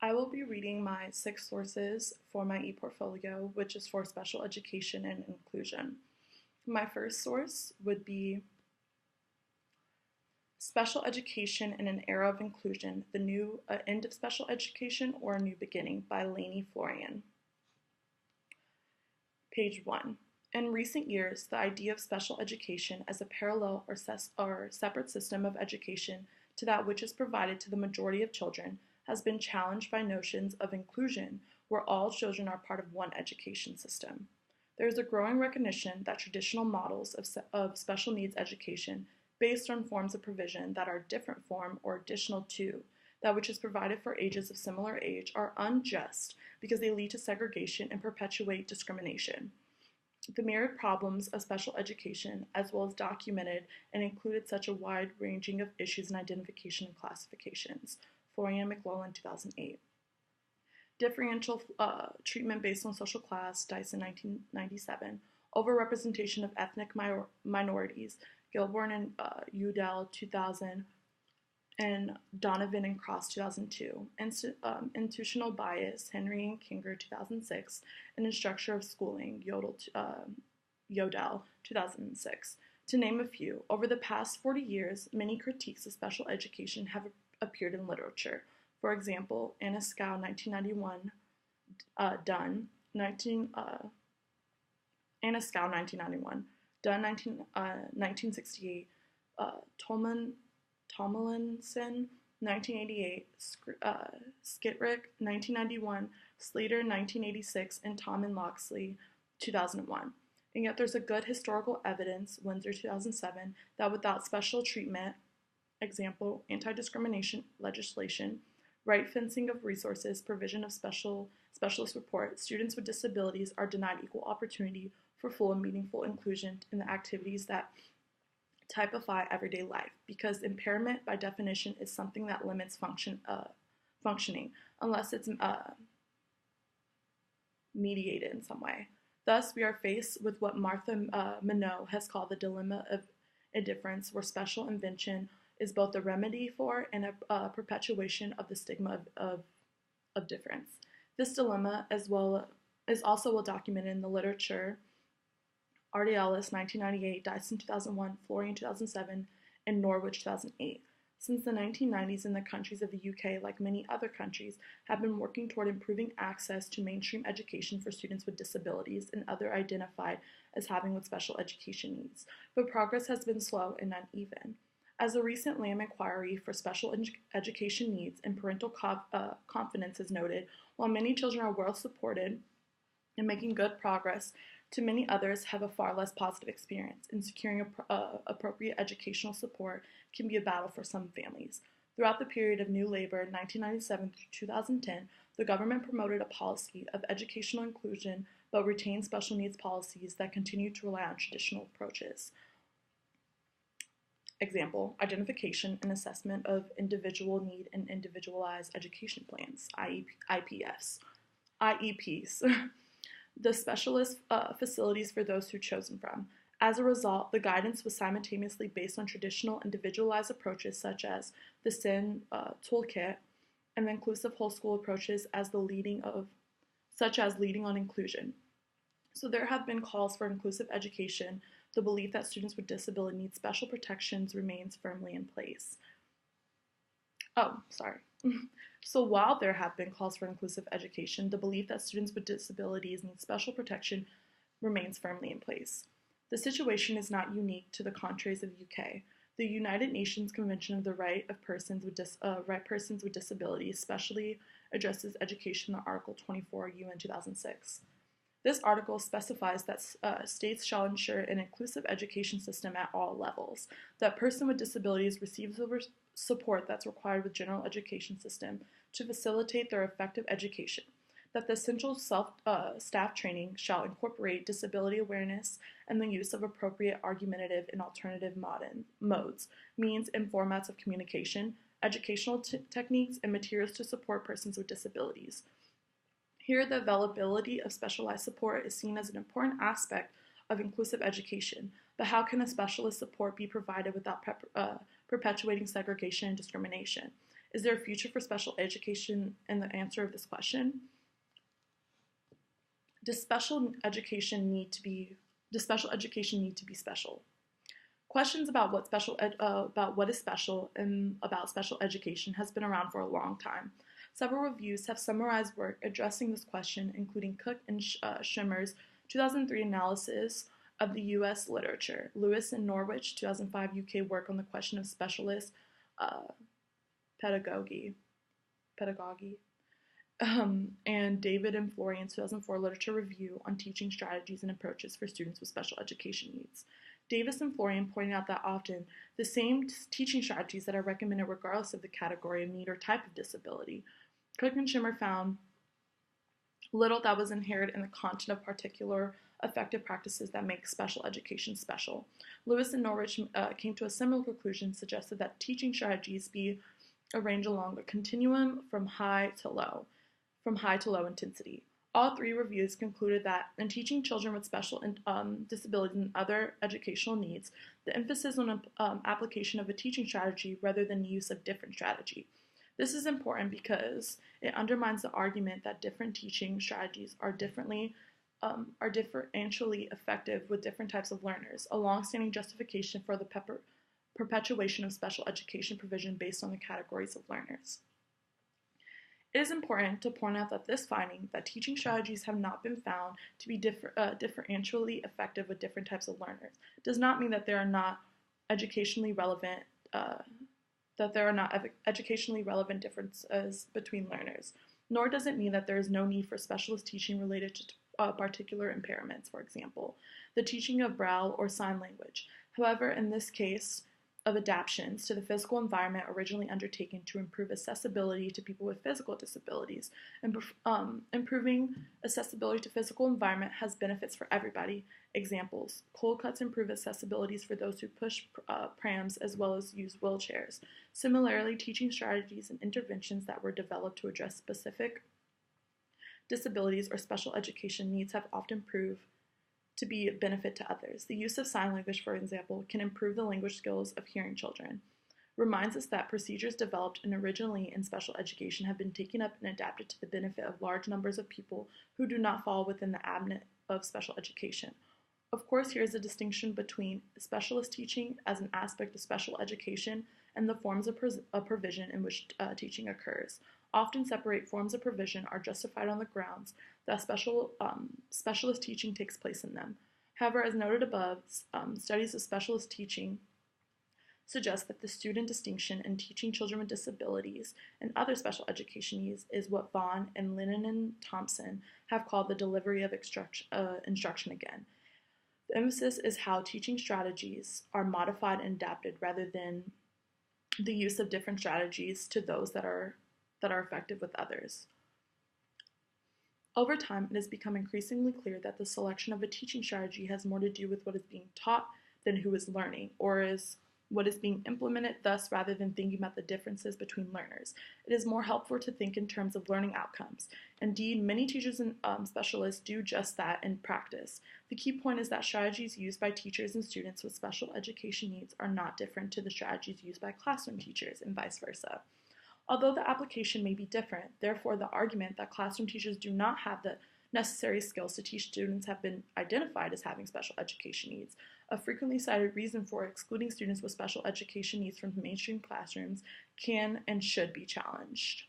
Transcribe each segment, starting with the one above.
I will be reading my 6 sources for my ePortfolio, which is for special education and inclusion. My first source would be Special Education in an Era of Inclusion, The New End of Special Education or a New Beginning by Lainey Florian. Page 1. In recent years, the idea of special education as a parallel or separate system of education to that which is provided to the majority of children has been challenged by notions of inclusion, where all children are part of one education system. There is a growing recognition that traditional models of special needs education, based on forms of provision that are different from or additional to that which is provided for ages of similar age, are unjust because they lead to segregation and perpetuate discrimination. The myriad problems of special education, as well as documented and included such a wide ranging of issues and identification and classifications. Florian McLellan, 2008. Differential treatment based on social class, Dyson, 1997. Overrepresentation of ethnic minorities, Gilborn and Udall, 2000, and Donovan and Cross, 2002. Institutional bias, Henry and Kinger, 2006, and in structure of schooling, Yodell, 2006. To name a few, over the past 40 years, many critiques of special education have appeared in literature. For example, Anna Scow, 1991, Anna Scow, 1991, Dunn, 1968, Tomlinson, 1988, Skittrick, 1991, Slater, 1986, and Tom and Loxley, 2001. And yet there's a good historical evidence, Windsor, 2007, that without special treatment, example, anti-discrimination legislation, right fencing of resources, provision of specialist support, students with disabilities are denied equal opportunity for full and meaningful inclusion in the activities that typify everyday life, because impairment by definition is something that limits functioning unless it's mediated in some way. Thus, we are faced with what Martha Minot has called the dilemma of indifference, where special invention is both a remedy for and a perpetuation of the stigma of difference. This dilemma is also well documented in the literature. Ardialis, 1998, Dyson, 2001, Florian, 2007, and Norwich, 2008. Since the 1990s, in the countries of the UK, like many other countries, have been working toward improving access to mainstream education for students with disabilities and other identified as having with special education needs, but progress has been slow and uneven. As a recent Lamb inquiry for special education needs and parental confidence has noted, while many children are well supported and making good progress, too many others have a far less positive experience, and securing appropriate educational support can be a battle for some families. Throughout the period of New Labor, 1997 through 2010, the government promoted a policy of educational inclusion but retained special needs policies that continue to rely on traditional approaches. Example, identification and assessment of individual need and individualized education plans, IEPs. The specialist facilities for those who chosen from. As a result, the guidance was simultaneously based on traditional individualized approaches such as the SIN toolkit and the inclusive whole school approaches such as leading on inclusion. So there have been calls for inclusive education. The belief that students with disability need special protections remains firmly in place. So while there have been calls for inclusive education, the belief that students with disabilities need special protection remains firmly in place. The situation is not unique to the contraries of the UK. The United Nations Convention of the Right of Persons with Disabilities specially addresses education in Article 24, UN 2006. This article specifies that states shall ensure an inclusive education system at all levels, that person with disabilities receives the support that's required with general education system to facilitate their effective education, that the essential staff training shall incorporate disability awareness and the use of appropriate argumentative and alternative modes, means, and formats of communication, educational techniques, and materials to support persons with disabilities. Here, the availability of specialized support is seen as an important aspect of inclusive education, but how can a specialist support be provided without perpetuating segregation and discrimination? Is there a future for special education? And the answer of this question: does special education need to be special? Questions about what is special and about special education has been around for a long time. Several reviews have summarized work addressing this question, including Cook and Schimmer's 2003 analysis of the U.S. literature, Lewis and Norwich 2005 UK work on the question of specialist pedagogy, and David and Florian's 2004 literature review on teaching strategies and approaches for students with special education needs. Davis and Florian pointed out that often the same teaching strategies that are recommended regardless of the category of need or type of disability. Cook and Schimmer found little that was inherent in the content of particular effective practices that make special education special. Lewis and Norwich came to a similar conclusion, suggested that teaching strategies be arranged along a continuum from high to low intensity. All three reviews concluded that in teaching children with special disabilities and other educational needs, the emphasis on application of a teaching strategy rather than use of different strategy. This is important because it undermines the argument that different teaching strategies are differentially effective with different types of learners, a long-standing justification for the perpetuation of special education provision based on the categories of learners. It is important to point out that this finding, that teaching strategies have not been found to be differentially effective with different types of learners, does not mean that there are not educationally relevant differences between learners, nor does it mean that there is no need for specialist teaching related to particular impairments, for example, the teaching of Braille or sign language. However, in this case of adaptations to the physical environment originally undertaken to improve accessibility to people with physical disabilities, and improving accessibility to physical environment has benefits for everybody. Examples: cold cuts improve accessibilities for those who push prams as well as use wheelchairs. Similarly, teaching strategies and interventions that were developed to address specific disabilities or special education needs have often proved to be a benefit to others. The use of sign language, for example, can improve the language skills of hearing children. Reminds us that procedures developed originally in special education have been taken up and adapted to the benefit of large numbers of people who do not fall within the ambit of special education. Of course, here is a distinction between specialist teaching as an aspect of special education and the forms of provision in which teaching occurs. Often separate forms of provision are justified on the grounds that specialist teaching takes place in them. However, as noted above, studies of specialist teaching suggest that the student distinction in teaching children with disabilities and other special education needs is what Vaughn and Lennon and Thompson have called the delivery of instruction again. The emphasis is how teaching strategies are modified and adapted rather than the use of different strategies to those that are effective with others. Over time, it has become increasingly clear that the selection of a teaching strategy has more to do with what is being taught than who is learning, or is what is being implemented, thus rather than thinking about the differences between learners. It is more helpful to think in terms of learning outcomes. Indeed, many teachers and specialists do just that in practice. The key point is that strategies used by teachers and students with special education needs are not different to the strategies used by classroom teachers and vice versa. Although the application may be different, therefore the argument that classroom teachers do not have the necessary skills to teach students have been identified as having special education needs. A frequently cited reason for excluding students with special education needs from mainstream classrooms can and should be challenged.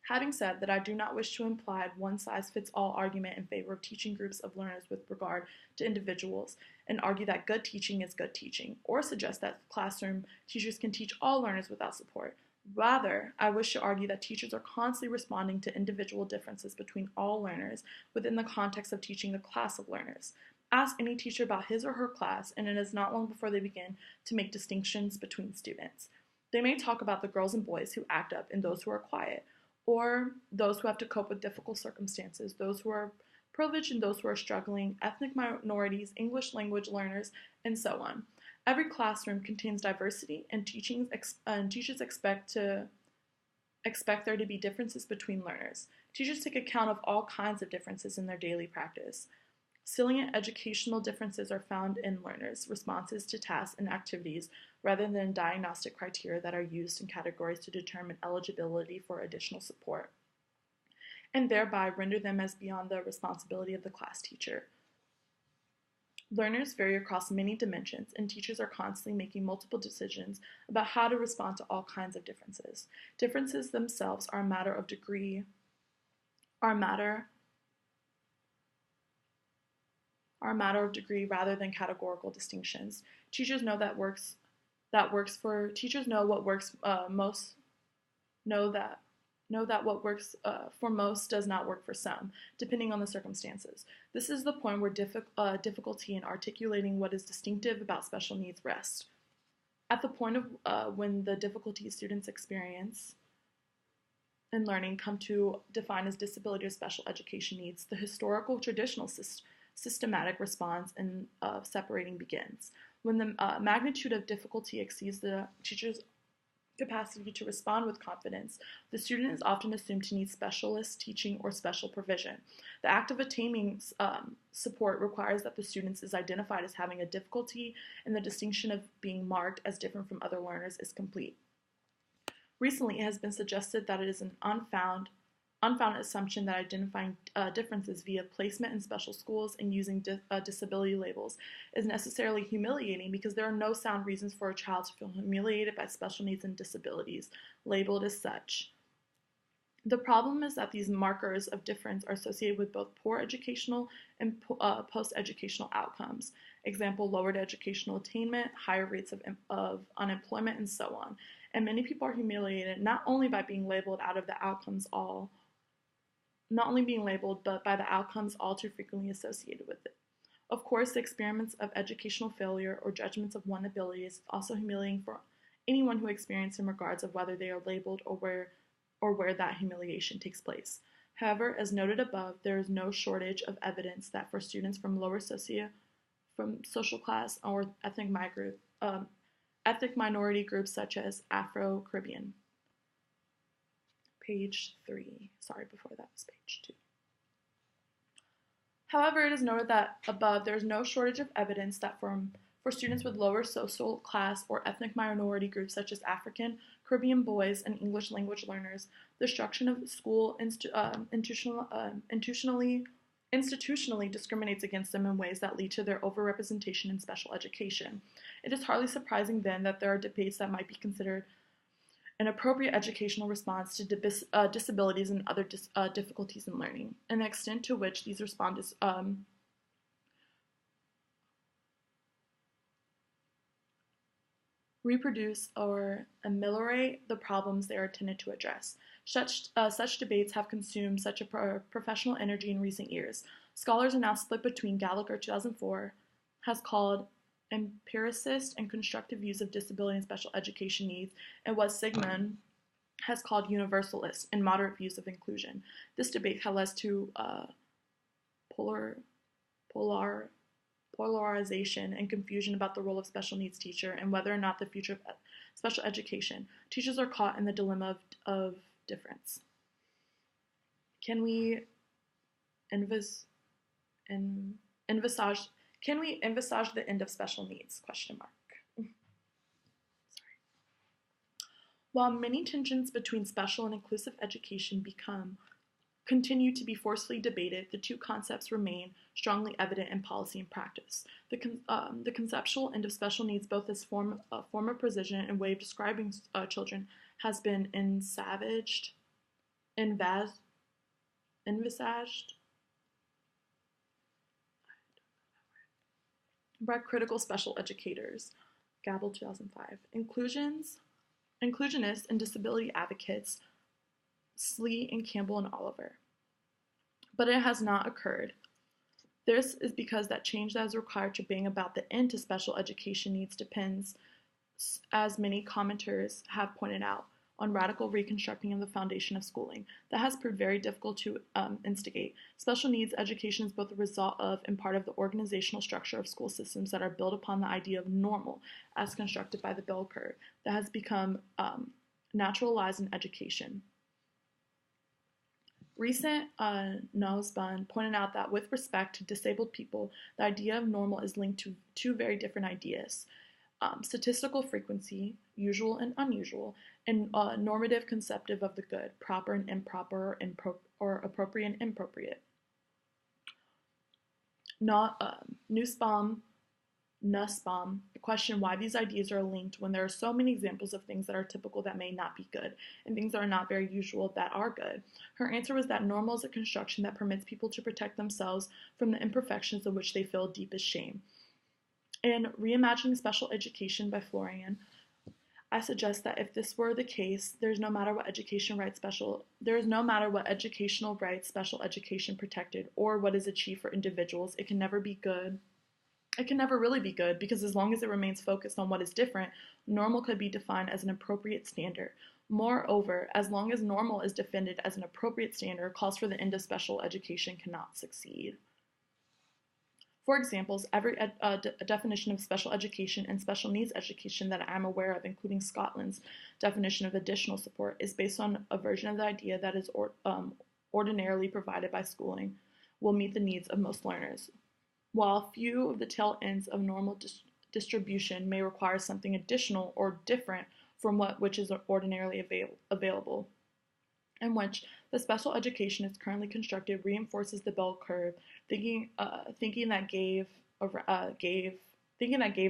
Having said that, I do not wish to imply a one-size-fits-all argument in favor of teaching groups of learners with regard to individuals and argue that good teaching is good teaching, or suggest that classroom teachers can teach all learners without support. Rather, I wish to argue that teachers are constantly responding to individual differences between all learners within the context of teaching a class of learners. Ask any teacher about his or her class, and it is not long before they begin to make distinctions between students. They may talk about the girls and boys who act up and those who are quiet, or those who have to cope with difficult circumstances, those who are privileged and those who are struggling, ethnic minorities, English language learners, and so on. Every classroom contains diversity, and teachers expect there to be differences between learners. Teachers take account of all kinds of differences in their daily practice. Salient educational differences are found in learners' responses to tasks and activities rather than diagnostic criteria that are used in categories to determine eligibility for additional support, and thereby render them as beyond the responsibility of the class teacher. Learners vary across many dimensions, and teachers are constantly making multiple decisions about how to respond to all kinds of differences. Differences themselves are a matter of degree, rather than categorical distinctions. Teachers know what works for most does not work for some, depending on the circumstances. This is the point where difficulty in articulating what is distinctive about special needs rests. At the point of when the difficulties students experience in learning come to define as disability or special education needs, the historical traditional systematic response of separating begins. When the magnitude of difficulty exceeds the teacher's capacity to respond with confidence, the student is often assumed to need specialist teaching or special provision. The act of attaining support requires that the student is identified as having a difficulty, and the distinction of being marked as different from other learners is complete. Recently, it has been suggested that it is an unfounded assumption that identifying differences via placement in special schools and using disability labels is necessarily humiliating, because there are no sound reasons for a child to feel humiliated by special needs and disabilities labeled as such. The problem is that these markers of difference are associated with both poor educational and post-educational outcomes. Example, lowered educational attainment, higher rates of unemployment, and so on. And many people are humiliated not only by being labeled but by the outcomes all too frequently associated with it. Of course, the experiments of educational failure or judgments of one ability is also humiliating for anyone who experiences in regards of whether they are labeled or where that humiliation takes place. However, as noted above, there is no shortage of evidence that for students from social class or ethnic minority groups such as Afro-Caribbean. Page 3. Sorry, before that was page 2. However, it is noted that above there is no shortage of evidence that for students with lower social class or ethnic minority groups such as African, Caribbean boys, and English language learners, the structure of school institutionally discriminates against them in ways that lead to their overrepresentation in special education. It is hardly surprising then that there are debates that might be considered an appropriate educational response to disabilities and other difficulties in learning, and the extent to which these responses reproduce or ameliorate the problems they are intended to address. Such debates have consumed such a professional energy in recent years. Scholars are now split between Gallagher, 2004, has called empiricist and constructive views of disability and special education needs, and what Sigmund has called universalist and moderate views of inclusion. This debate has led to polarization and confusion about the role of special needs teacher and whether or not the future of special education. Teachers are caught in the dilemma of difference. Can we envisage the end of special needs? Question mark. Sorry. While many tensions between special and inclusive education continue to be forcefully debated, the two concepts remain strongly evident in policy and practice. The conceptual end of special needs, both as a form of precision and way of describing children, has been envisaged by critical special educators, Gabel, 2005. Inclusionists and disability advocates, Slee and Campbell and Oliver. But it has not occurred. This is because that change that is required to bring about the end to special education needs depends, as many commenters have pointed out, on radical reconstructing of the foundation of schooling. That has proved very difficult to instigate. Special needs education is both a result of and part of the organizational structure of school systems that are built upon the idea of normal, as constructed by the bell curve, that has become naturalized in education. Recent Nosbun pointed out that with respect to disabled people, the idea of normal is linked to two very different ideas: statistical frequency, usual and unusual, and normative conceptive of the good, proper and improper, or appropriate and inappropriate. Nussbaum questioned why these ideas are linked when there are so many examples of things that are typical that may not be good, and things that are not very usual that are good. Her answer was that normal is a construction that permits people to protect themselves from the imperfections of which they feel deepest shame. In Reimagining Special Education by Florian, I suggest that if this were the case, there is no matter what educational rights special education protected or what is achieved for individuals, it can never be good. It can never really be good, because as long as it remains focused on what is different, normal could be defined as an appropriate standard. Moreover, as long as normal is defended as an appropriate standard, calls for the end of special education cannot succeed. For examples, every definition of special education and special needs education that I'm aware of, including Scotland's definition of additional support, is based on a version of the idea that is ordinarily provided by schooling will meet the needs of most learners. While few of the tail ends of normal distribution may require something additional or different from which is ordinarily available, in which the special education is currently constructed reinforces the bell curve, thinking that gave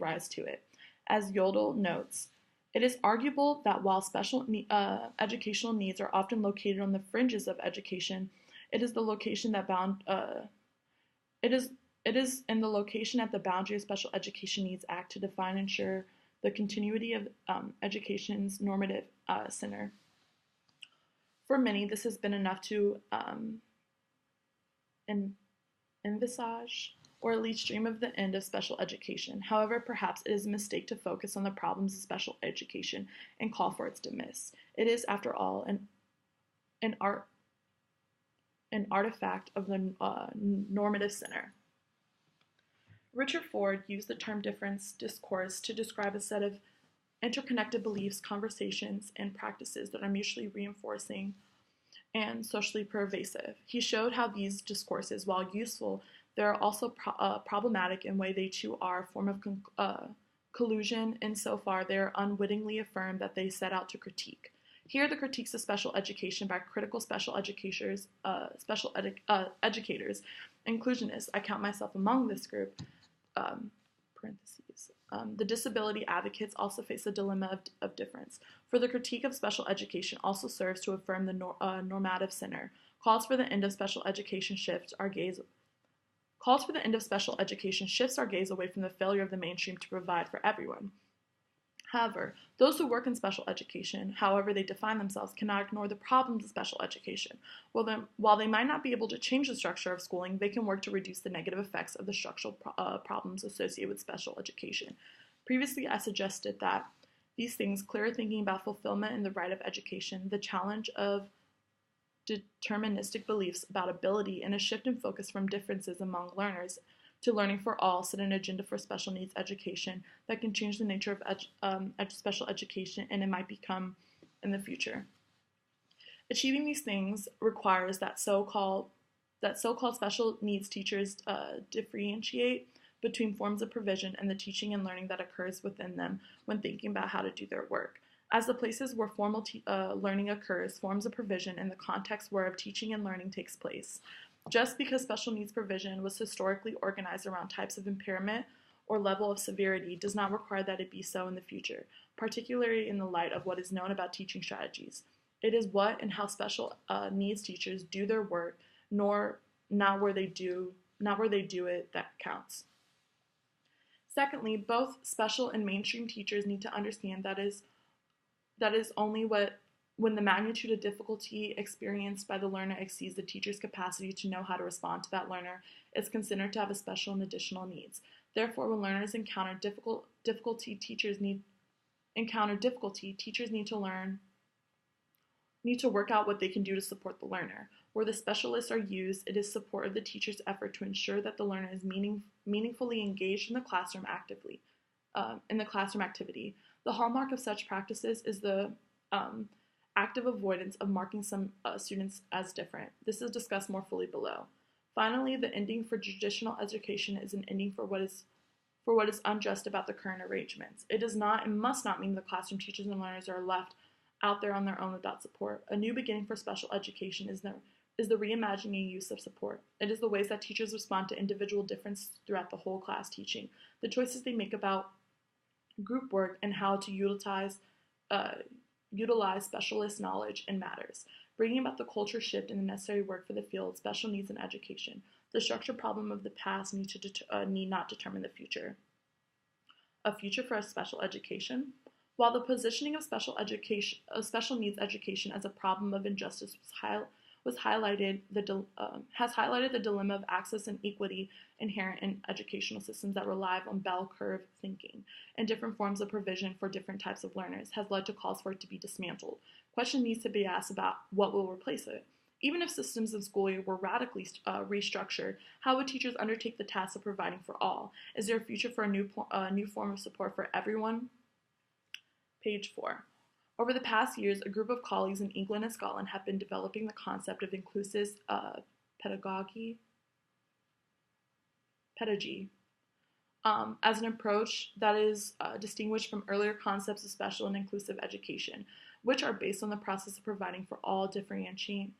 rise to it. As Yodel notes, it is arguable that while special educational needs are often located on the fringes of education, it is in the location at the boundary of Special Education Needs Act to define and ensure the continuity of education's normative center. For many, this has been enough to envisage or at least dream of the end of special education. However, perhaps it is a mistake to focus on the problems of special education and call for its dismiss. It is, after all, an artifact of the normative center. Richard Ford used the term difference discourse to describe a set of interconnected beliefs, conversations, and practices that are mutually reinforcing and socially pervasive. He showed how these discourses, while useful, they're also problematic in way they too are a form of collusion insofar they are unwittingly affirmed that they set out to critique. Here, the critiques of special education by critical special educators, inclusionists, I count myself among this group, the disability advocates also face a dilemma of difference. For the critique of special education also serves to affirm the normative center. Calls for the end of special education shifts our gaze away from the failure of the mainstream to provide for everyone. However, those who work in special education, however they define themselves, cannot ignore the problems of special education. While they might not be able to change the structure of schooling, they can work to reduce the negative effects of the structural problems associated with special education. Previously, I suggested that these things, clearer thinking about fulfillment and the right of education, the challenge of deterministic beliefs about ability, and a shift in focus from differences among learners to learning for all, set an agenda for special needs education that can change the nature of special education, and it might become in the future. Achieving these things requires that so-called special needs teachers differentiate between forms of provision and the teaching and learning that occurs within them when thinking about how to do their work. As the places where formal learning occurs, forms of provision, and the context whereof teaching and learning takes place. Just because special needs provision was historically organized around types of impairment or level of severity does not require that it be so in the future, particularly in the light of what is known about teaching strategies. It is what and how special needs teachers do their work, not where they do it, that counts. Secondly, both special and mainstream teachers need to understand that is only when the magnitude of difficulty experienced by the learner exceeds the teacher's capacity to know how to respond to that learner, it's considered to have a special and additional needs. Therefore, when learners encounter difficulty, teachers need to work out what they can do to support the learner. Where the specialists are used, it is support of the teacher's effort to ensure that the learner is meaningfully engaged in the classroom activity. The hallmark of such practices is the active avoidance of marking some students as different. This is discussed more fully below. Finally, the ending for traditional education is an ending for what is unjust about the current arrangements. It does not and must not mean the classroom teachers and learners are left out there on their own without support. A new beginning for special education is the reimagining and use of support. It is the ways that teachers respond to individual difference throughout the whole class teaching, the choices they make about group work, and how to utilize specialist knowledge in matters, bringing about the culture shift and the necessary work for the field, special needs in education. The structural problem of the past need not determine the future. A future for special education. While the positioning of special needs education as a problem of injustice has highlighted the dilemma of access and equity inherent in educational systems that rely on bell curve thinking and different forms of provision for different types of learners, has led to calls for it to be dismantled. Question needs to be asked about what will replace it. Even if systems of schooling were radically restructured, how would teachers undertake the task of providing for all? Is there a future for a new form of support for everyone? Page 4. Over the past years, a group of colleagues in England and Scotland have been developing the concept of inclusive pedagogy as an approach that is distinguished from earlier concepts of special and inclusive education, which are based on the process of providing for all differentiating